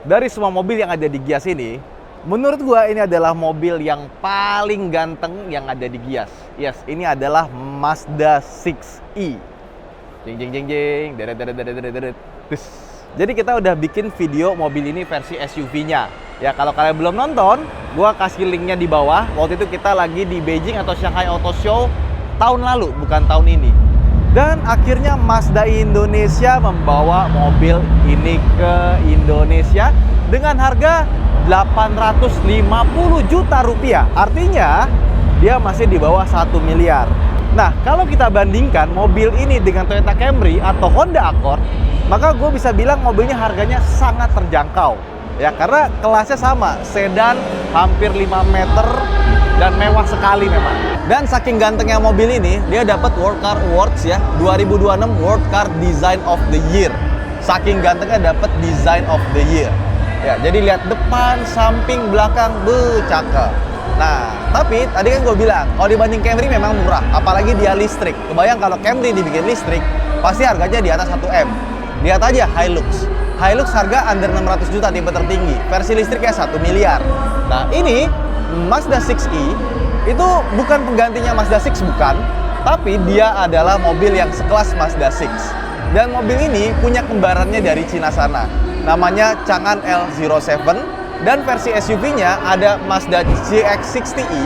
Dari semua mobil yang ada di Gias ini, menurut gua ini adalah mobil yang paling ganteng yang ada di Gias. Yes, ini adalah Mazda 6e. Jeng jeng jeng jeng, deret deret deret deret deret. Tus. Jadi kita udah bikin video mobil ini versi SUV-nya. Ya kalau kalian belum nonton, gua kasih linknya di bawah. Waktu itu kita lagi di Beijing atau Shanghai Auto Show tahun lalu, bukan tahun ini. Dan akhirnya Mazda Indonesia membawa mobil ini ke Indonesia dengan harga 850 juta rupiah. Artinya dia masih di bawah 1 miliar. Nah, kalau kita bandingkan mobil ini dengan Toyota Camry atau Honda Accord, maka gue bisa bilang mobilnya harganya sangat terjangkau. Ya, karena kelasnya sama, sedan hampir 5 meter dan mewah sekali memang. Dan saking gantengnya mobil ini, dia dapat World Car Awards ya, 2026 World Car Design of the Year. Saking gantengnya dapat Design of the Year. Ya, jadi lihat depan, samping, belakang, cakep. Nah, tapi tadi kan gue bilang, kalau dibanding Camry memang murah, apalagi dia listrik. Kebayang kalau Camry dibikin listrik, pasti harganya di atas 1M. Lihat aja Hilux. Hilux harga under 600 juta tipe tertinggi. Versi listriknya 1 miliar. Nah, ini Mazda 6e itu bukan penggantinya Mazda 6, bukan, tapi dia adalah mobil yang sekelas Mazda 6. Dan mobil ini punya kembarannya dari Cina sana, namanya Chang'an L07, dan versi SUV-nya ada Mazda CX-60e,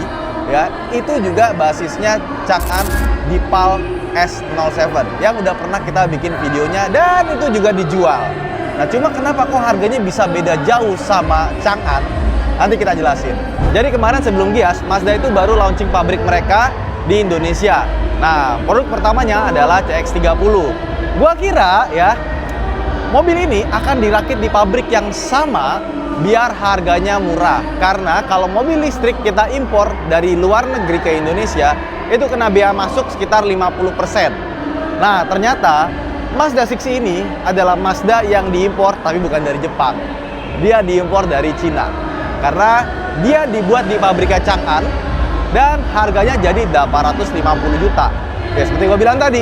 ya, itu juga basisnya Chang'an Deepal S07 yang udah pernah kita bikin videonya dan itu juga dijual. Nah, cuma kenapa kok harganya bisa beda jauh sama Chang'an? Nanti kita jelasin. Jadi kemarin sebelum Gias, Mazda itu baru launching pabrik mereka di Indonesia. Nah, produk pertamanya adalah CX-30. Gua kira ya, mobil ini akan dirakit di pabrik yang sama biar harganya murah. Karena kalau mobil listrik kita impor dari luar negeri ke Indonesia, itu kena biaya masuk sekitar 50%. Nah, ternyata Mazda 6 ini adalah Mazda yang diimpor tapi bukan dari Jepang. Dia diimpor dari Cina. Karena dia dibuat di pabriknya Chang'an dan harganya jadi 850 juta. Ya, seperti gue bilang tadi,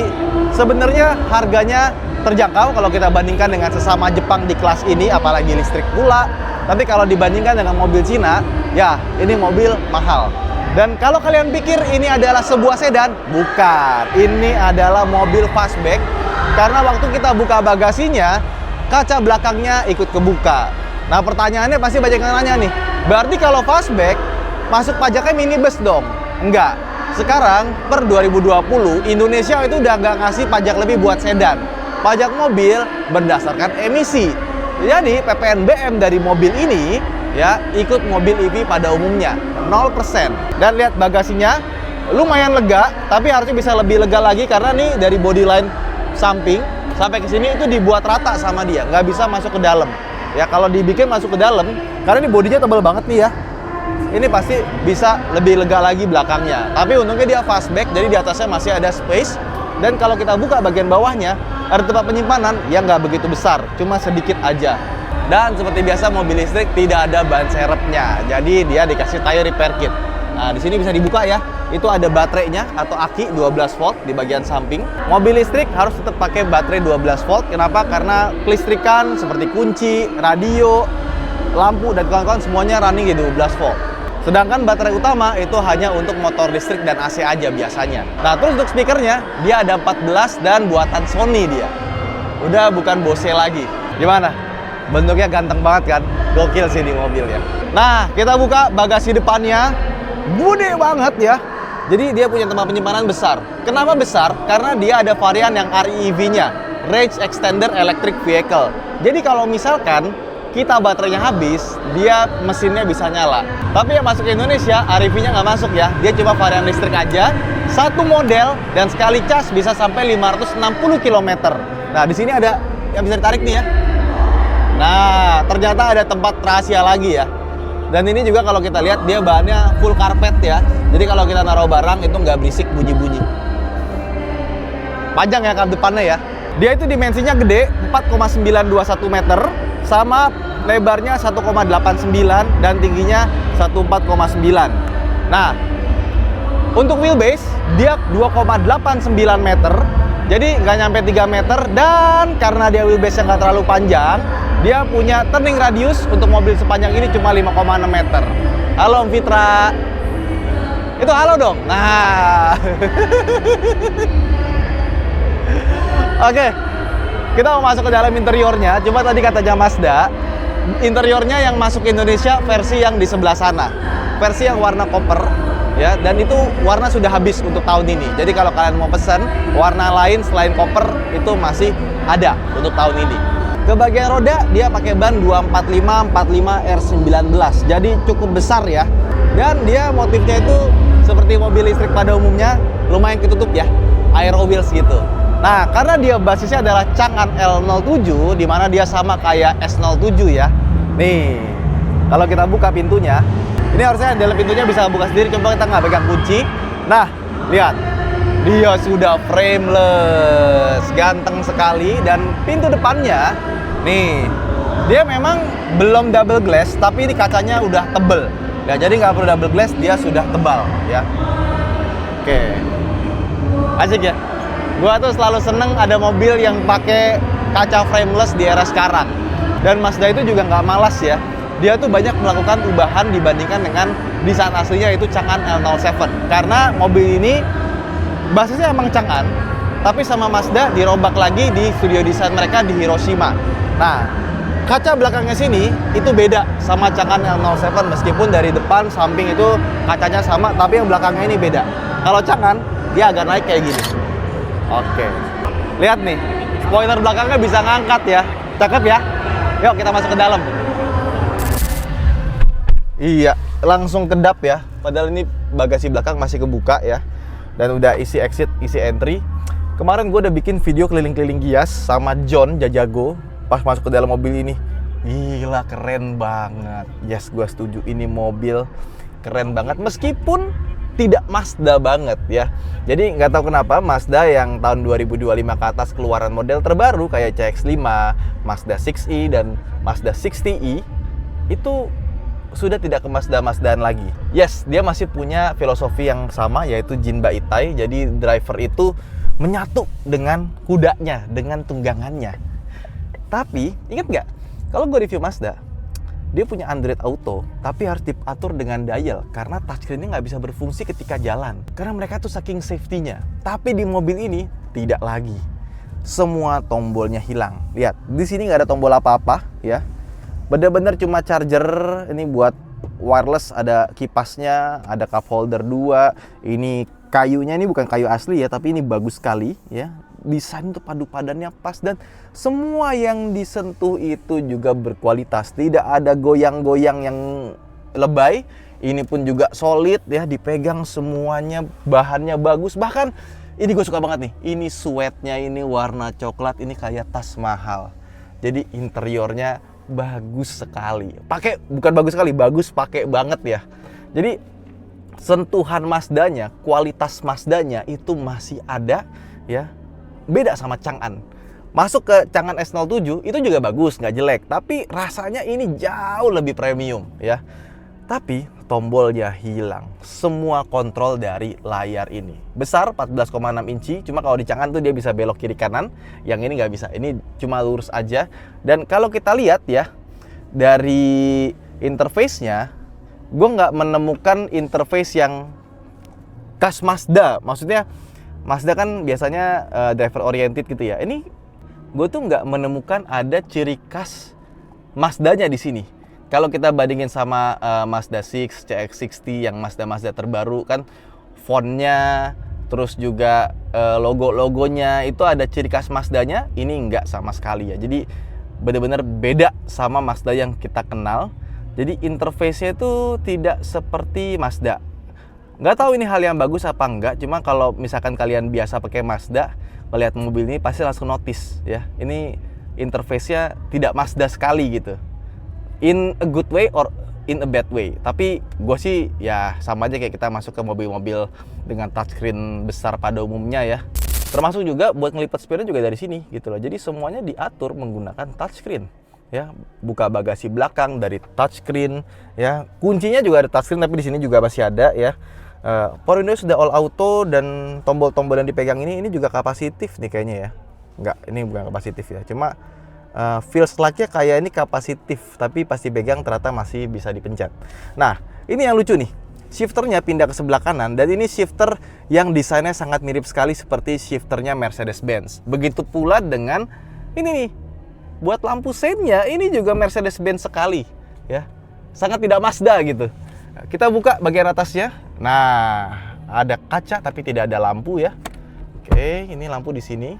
sebenarnya harganya terjangkau kalau kita bandingkan dengan sesama Jepang di kelas ini, apalagi listrik pula. Tapi kalau dibandingkan dengan mobil Cina, ya ini mobil mahal. Dan kalau kalian pikir ini adalah sebuah sedan, bukan. Ini adalah mobil fastback. Karena waktu kita buka bagasinya, kaca belakangnya ikut kebuka. Nah, pertanyaannya pasti banyak yang nanya nih, berarti kalau fastback, masuk pajaknya minibus dong? Enggak. Sekarang, per 2020, Indonesia itu udah nggak ngasih pajak lebih buat sedan. Pajak mobil berdasarkan emisi. Jadi, PPNBM dari mobil ini, ya, ikut mobil EV pada umumnya, 0%. Dan lihat bagasinya, lumayan lega, tapi harusnya bisa lebih lega lagi karena nih dari body line samping sampai ke sini itu dibuat rata sama dia, nggak bisa masuk ke dalam. Ya, kalau dibikin masuk ke dalam, karena ini bodinya tebal banget nih ya, ini pasti bisa lebih lega lagi belakangnya. Tapi untungnya dia fastback, jadi di atasnya masih ada space. Dan kalau kita buka bagian bawahnya, ada tempat penyimpanan yang nggak begitu besar, cuma sedikit aja. Dan seperti biasa mobil listrik tidak ada ban serepnya, jadi dia dikasih tire repair kit. Nah, di sini bisa dibuka ya. Itu ada baterainya atau aki 12 volt di bagian samping. Mobil listrik harus tetap pakai baterai 12 volt. Kenapa? Karena kelistrikan seperti kunci, radio, lampu dan kawan-kawan semuanya running di 12 volt. Sedangkan baterai utama itu hanya untuk motor listrik dan AC aja biasanya. Nah, terus untuk speakernya dia ada 14 dan buatan Sony dia. Udah bukan Bose lagi. Gimana? Bentuknya ganteng banget kan? Gokil sih di mobil ya. Nah, kita buka bagasi depannya. Gede banget ya. Jadi dia punya tempat penyimpanan besar. Kenapa besar? Karena dia ada varian yang REEV-nya, Range Extender Electric Vehicle. Jadi kalau misalkan kita baterainya habis, dia mesinnya bisa nyala. Tapi yang masuk ke Indonesia, REEV-nya nggak masuk ya. Dia cuma varian listrik aja, satu model, dan sekali cas bisa sampai 560 km. Nah, di sini ada yang bisa ditarik nih ya. Nah, ternyata ada tempat rahasia lagi ya. Dan ini juga kalau kita lihat dia bahannya full karpet ya. Jadi kalau kita naruh barang itu nggak berisik bunyi-bunyi. Panjang ya kap depannya ya. Dia itu dimensinya gede, 4,921 meter, sama lebarnya 1,89 dan tingginya 14,9. Nah, untuk wheelbase dia 2,89 meter. Jadi nggak nyampe 3 meter, dan karena dia wheelbase yang nggak terlalu panjang, dia punya turning radius untuk mobil sepanjang ini cuma 5,6 meter. Halo Om Fitra. Itu halo dong. Nah. Oke. Kita mau masuk ke dalam interiornya. Cuma tadi katanya Mazda, interiornya yang masuk ke Indonesia versi yang di sebelah sana. Versi yang warna koper ya, dan itu warna sudah habis untuk tahun ini. Jadi kalau kalian mau pesan warna lain selain koper itu masih ada untuk tahun ini. Ke bagian roda dia pakai ban 245 R19. Jadi cukup besar ya. Dan dia motifnya itu seperti mobil listrik pada umumnya, lumayan ketutup ya. Aero wheels gitu. Nah, karena dia basisnya adalah Chang'an L07, di mana dia sama kayak S07 ya. Nih, kalau kita buka pintunya, ini harusnya dalam pintunya bisa buka sendiri, coba kita nggak pegang kunci. Nah, lihat, dia sudah frameless, ganteng sekali. Dan pintu depannya, nih, dia memang belum double glass, tapi ini kacanya udah tebel. Ya, jadi nggak perlu double glass, dia sudah tebal ya. Oke, asik ya. Gua tuh selalu seneng ada mobil yang pakai kaca frameless di era sekarang. Dan Mazda itu juga nggak malas ya. Dia tuh banyak melakukan perubahan dibandingkan dengan desain aslinya yaitu Chang'an L07. Karena mobil ini basisnya emang Chang'an, tapi sama Mazda dirobak lagi di studio desain mereka di Hiroshima. Nah, kaca belakangnya sini itu beda sama Chang'an L07, meskipun dari depan, samping itu kacanya sama, tapi yang belakangnya ini beda. Kalau Chang'an, dia agak naik kayak gini. Oke, lihat nih, spoiler belakangnya bisa ngangkat ya, cakep ya. Yuk kita masuk ke dalam. Iya, langsung kedap ya. Padahal ini bagasi belakang masih kebuka ya. Dan udah isi exit, isi entry. Kemarin gue udah bikin video keliling-keliling Gias sama John Jajago pas masuk ke dalam mobil ini. Gila, keren banget. Yes, gue setuju, ini mobil keren banget meskipun tidak Mazda banget ya. Jadi nggak tahu kenapa Mazda yang tahun 2025 ke atas keluaran model terbaru kayak CX-5, Mazda 6e dan Mazda 60e itu sudah tidak ke Mazda-Mazdaan lagi. Yes, dia masih punya filosofi yang sama yaitu Jinba Itai. Jadi driver itu menyatu dengan kudanya, dengan tunggangannya. Tapi ingat nggak? Kalau gue review Mazda, dia punya Android Auto, tapi harus diatur dengan dial karena touchscreen-nya nggak bisa berfungsi ketika jalan. Karena mereka tuh saking safety-nya. Tapi di mobil ini tidak lagi. Semua tombolnya hilang. Lihat, di sini nggak ada tombol apa-apa ya. Bener-bener cuma charger. Ini buat wireless, ada kipasnya, ada cup holder 2. Ini kayunya ini bukan kayu asli ya, tapi ini bagus sekali ya. Desain itu padu padannya pas dan semua yang disentuh itu juga berkualitas. Tidak ada goyang-goyang yang lebay. Ini pun juga solid ya, dipegang semuanya, bahannya bagus. Bahkan ini gue suka banget nih. Ini suede-nya ini warna coklat, ini kayak tas mahal. Jadi interiornya bagus sekali. Bukan bagus sekali, bagus pakai banget ya. Jadi sentuhan Mazdanya, kualitas Mazdanya itu masih ada ya. Beda sama Chang'an. Masuk ke Chang'an S07 itu juga bagus, nggak jelek, tapi rasanya ini jauh lebih premium ya. Tapi tombolnya hilang. Semua kontrol dari layar ini. Besar 14,6 inci, cuma kalau di Chang'an tuh dia bisa belok kiri kanan, yang ini nggak bisa. Ini cuma lurus aja. Dan kalau kita lihat ya dari interface-nya, gue nggak menemukan interface yang khas Mazda. Maksudnya Mazda kan biasanya driver oriented gitu ya. Ini gue tuh nggak menemukan ada ciri khas Mazdanya di sini. Kalau kita bandingin sama Mazda 6, CX-60 yang Mazda terbaru kan, fontnya, terus juga logo-logonya itu ada ciri khas Mazdanya. Ini nggak sama sekali ya. Jadi benar-benar beda sama Mazda yang kita kenal. Jadi interface-nya itu tidak seperti Mazda. Nggak tahu ini hal yang bagus apa enggak, cuma kalau misalkan kalian biasa pakai Mazda, melihat mobil ini pasti langsung notice ya. Ini interface-nya tidak Mazda sekali gitu. In a good way or in a bad way. Tapi gue sih ya sama aja kayak kita masuk ke mobil-mobil dengan touchscreen besar pada umumnya ya. Termasuk juga buat ngelipat spionnya juga dari sini gitu loh. Jadi semuanya diatur menggunakan touchscreen. Ya, buka bagasi belakang dari touchscreen ya. Kuncinya juga ada touchscreen tapi di sini juga masih ada ya. Power window sudah all auto dan tombol-tombol yang dipegang ini juga kapasitif nih kayaknya ya. Enggak, ini bukan kapasitif ya. Cuma feels like-nya kayak ini kapasitif, tapi pas dipegang ternyata masih bisa dipencet. Nah, ini yang lucu nih. Shifternya pindah ke sebelah kanan, dan ini shifter yang desainnya sangat mirip sekali seperti shifternya Mercedes-Benz. Begitu pula dengan ini nih. Buat lampu seinnya, ini juga Mercedes-Benz sekali. Ya, sangat tidak Mazda gitu. Kita buka bagian atasnya. Nah, ada kaca tapi tidak ada lampu ya. Oke, ini lampu di sini.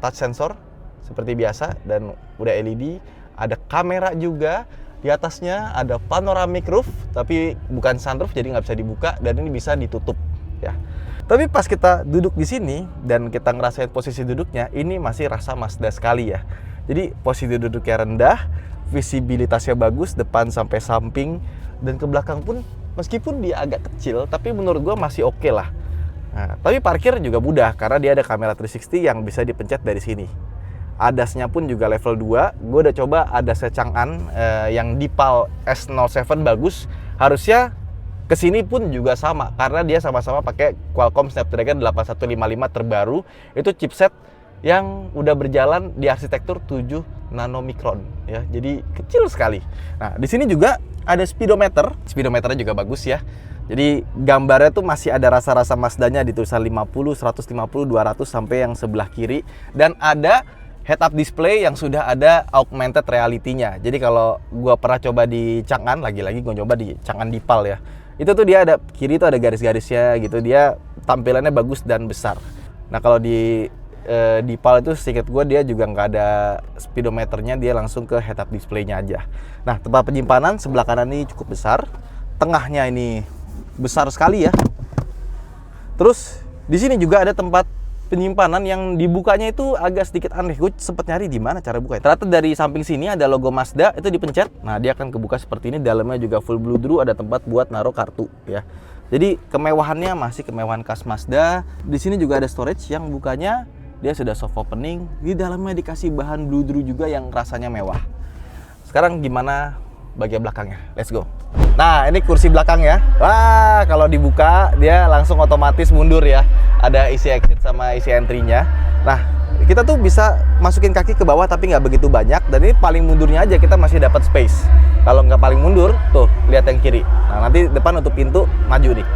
Touch sensor seperti biasa dan udah LED. Ada kamera juga. Di atasnya ada panoramic roof tapi bukan sunroof jadi nggak bisa dibuka dan ini bisa ditutup ya. Tapi pas kita duduk di sini dan kita ngerasain posisi duduknya, ini masih rasa Mazda sekali ya. Jadi posisi duduknya rendah, visibilitasnya bagus depan sampai samping dan ke belakang pun meskipun dia agak kecil tapi menurut gua masih oke lah. Nah, tapi parkir juga mudah karena dia ada kamera 360 yang bisa dipencet dari sini. ADAS-nya pun juga level 2. Gue udah coba ADAS-nya Chang'an yang Deepal S07 bagus. Harusnya kesini pun juga sama karena dia sama-sama pakai Qualcomm Snapdragon 8155 terbaru. Itu chipset yang udah berjalan di arsitektur 7 nanomikron ya. Jadi kecil sekali. Nah, di sini juga ada speedometer. Speedometernya juga bagus ya. Jadi gambarnya tuh masih ada rasa-rasa Mazdanya di tulisan 50, 150, 200 sampai yang sebelah kiri dan ada head-up display yang sudah ada augmented reality-nya. Jadi kalau gua pernah coba di Chang'an, lagi-lagi gua coba di Chang'an Deepal ya. Itu tuh dia ada kiri tuh ada garis-garisnya gitu. Dia tampilannya bagus dan besar. Nah, kalau di Deepal itu sedikit gua dia juga nggak ada speedometernya, dia langsung ke head-up display-nya aja. Nah, tempat penyimpanan sebelah kanan ini cukup besar. Tengahnya ini besar sekali ya. Terus di sini juga ada tempat penyimpanan yang dibukanya itu agak sedikit aneh. Gue sempet nyari di mana cara buka. Ternyata dari samping sini ada logo Mazda, itu dipencet. Nah, dia akan kebuka seperti ini. Dalamnya juga full blue, ada tempat buat naruh kartu ya. Jadi kemewahannya masih kemewahan khas Mazda. Di sini juga ada storage yang bukanya dia sudah soft opening. Di dalamnya dikasih bahan blue juga yang rasanya mewah. Sekarang gimana bagian belakangnya? Let's go. Nah, ini kursi belakang ya. Wah, kalau dibuka dia langsung otomatis mundur ya. Ada easy exit sama easy entry-nya. Nah, kita tuh bisa masukin kaki ke bawah tapi nggak begitu banyak. Dan ini paling mundurnya aja kita masih dapat space. Kalau nggak paling mundur, tuh lihat yang kiri. Nah, nanti depan untuk pintu maju nih.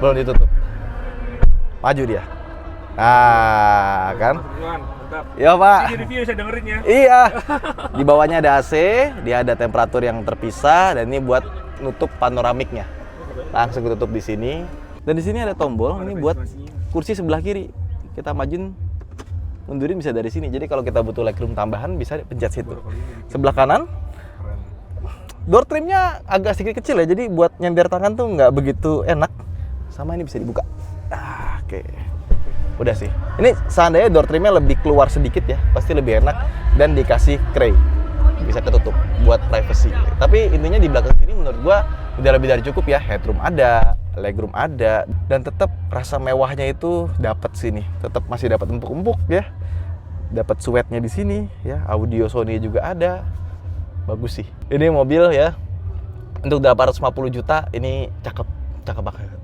Belum ditutup. Maju dia. Nah, kan? Iya, Pak. Di review saya dengerin ya. Iya. Di bawahnya ada AC, dia ada temperatur yang terpisah dan ini buat nutup panoramiknya. Langsung tutup di sini. Dan di sini ada tombol ini buat kursi sebelah kiri. Kita majuin, mundurin bisa dari sini. Jadi kalau kita butuh legroom tambahan bisa pencet situ. Sebelah kanan, door trimnya agak sedikit kecil ya. Jadi buat nyender tangan tuh nggak begitu enak. Sama ini bisa dibuka. Oke. Udah sih. Ini seandainya door trimnya lebih keluar sedikit ya, pasti lebih enak dan dikasih tray. Bisa ketutup buat privacy. Tapi intinya di belakang sini menurut gua udah lebih dari cukup ya. Headroom ada, legroom ada, dan tetap rasa mewahnya itu dapat sini. Tetap masih dapat empuk-empuk ya. Dapat sweatnya di sini ya. Audio Sony juga ada. Bagus sih. Ini mobil ya untuk 850 juta ini cakep banget.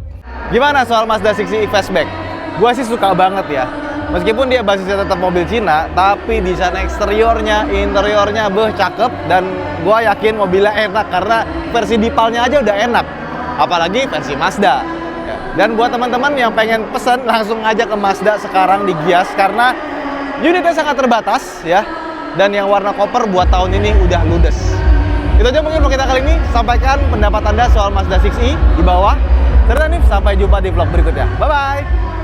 Gimana soal Mazda 6e Fastback? Gua sih suka banget ya. Meskipun dia basisnya tetap mobil Cina, tapi desain eksteriornya, interiornya cakep dan gua yakin mobilnya enak karena versi Deepalnya aja udah enak. Apalagi versi Mazda. Dan buat teman-teman yang pengen pesen langsung aja ke Mazda sekarang di Gias karena unitnya sangat terbatas ya. Dan yang warna koper buat tahun ini udah ludes. Itu aja mungkin vlog kita kali ini. Sampaikan pendapat Anda soal Mazda 6e di bawah. Sampai jumpa di vlog berikutnya. Bye-bye!